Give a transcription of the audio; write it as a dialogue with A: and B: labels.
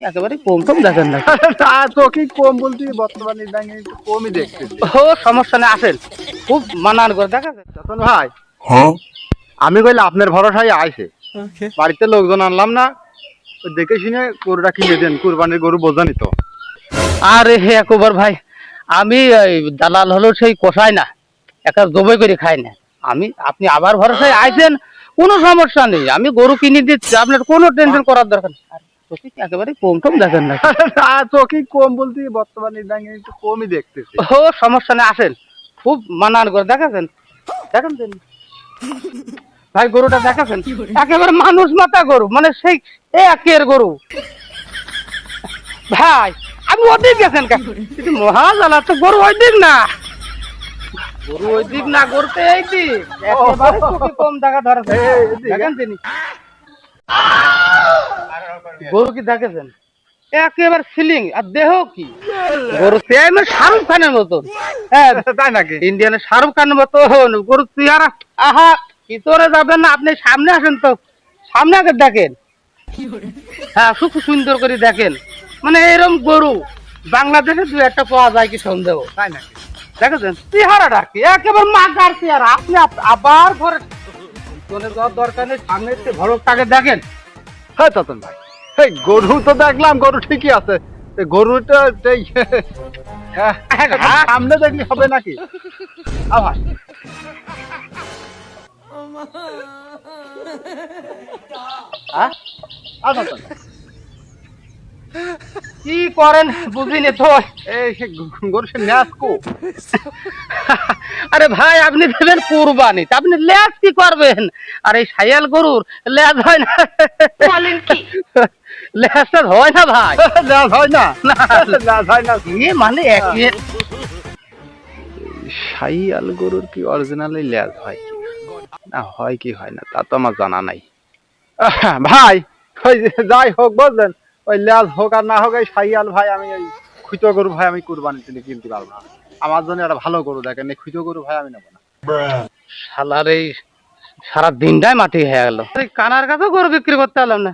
A: একেবারে কম টম দেখেন না।
B: তো কি কম বলছি, বর্তমানে ইদানিং একটু কমই দেখতেছি।
A: ও সমস্যা নেই, আসেন, খুব মানান করে দেখা যায়।
B: রতন ভাই, আমি কইলে আপনার ভরসায় আইছে, বাড়িতে লোকজন আনলাম না, ওই দেখে শুনে গরুটা কিনে দেন, কুরবানির গরু বোঝানি তো।
A: আরে হে একবার ভাই, আমি এই দালাল হলো সেই কষাই না, একটা জবাই করে খাই না আমি। আপনি আবার ভরসায় আইছেন, কোনো সমস্যা নেই, আমি গরু কিনে দিচ্ছি, আপনার কোনো টেনশন করার দরকার নেই। আর সত্যি একেবারে কম টম দেখেন না।
B: তো কি কম বলছি, বর্তমানে ইদানিং একটু কমই দেখতেছি।
A: ও সমস্যা নেই, আসেন, খুব মানান করে দেখাছেন, দেখেন দেন ভাই, গরুটা দেখাছেন, একেবারে মানুষ মাথা গরু, মানে সেই একের গরু ভাই। আমি ওদিক গেছেন কিন্তু মহাজালা তো, গরু ওই দিক না, গরু ওই দিক না, গরু তো এই দিক, একেবারে চোখে কম দেখা ধরেছে। দেখেন তিনি গরু কি দেখেছেন, একেবারে সিলিং, আর দেহ কি গরু সেম শাহরুখ খানের মতন। হ্যাঁ
B: তাই নাকি?
A: ইন্ডিয়ানের শাহরুখ খানের মতন গরু চেহারা। আহা, ভিতরে যাবেন না, আপনি সামনে আসেন তো, সামনে আগে দেখেন। হ্যাঁ খুব সুন্দর করে দেখেন, মানে এরকম গরু বাংলাদেশে দু একটা পাওয়া যায় কি সন্দেহ?
B: তাই নাকি?
A: দেখেছেন চেহারাটা কি, একেবারে মাগার চেহারা। আপনি আবার ঘরে চলে যাওয়ার দরকার নেই, সামনে ভরকটাকে দেখেন।
B: হ্যাঁ রতন ভাই, এই গরু তো দেখলাম, গরু ঠিকই আছে, এই গরুটা এই সামনে দেখলে হবে নাকি? আবার
A: হ্যাঁ
B: রতন,
A: কি করেন বুঝিনি তো।
B: এই সে গরু সে ন্যাস কো।
A: আরে ভাই, আপনি দেবেন কুরবানি, আপনি লেজ কি করবেন? আর এই সাইয়াল গরুর লেজ হয় না, লেজটা হয় না ভাই,
B: ন্যাস হয় না,
A: না।
B: ন্যাস হয় না।
A: এ মানে একের
B: শাইয়াল গরুর কি অরিজিনালি ল্যাজ হয় কি না, হয় কি হয় না তা তো আমার জানা নাই। ভাই ওই যে যাই হোক বুঝলেন, ওই ল্যাজ হোক আর না হোক, এই শাইয়াল ভাই আমি এই খুঁতো গরু ভাই আমি কুরবানি দিলে কিনতে পারবো না। আমার জন্য একটা ভালো গরু দেখেন, এই খুঁতো গরু ভাই আমি নেবো না।
A: শালার এই সারা দিনটাই মাটি হয়ে গেল, কানার কাছেও গরু বিক্রি করতে পারলাম না।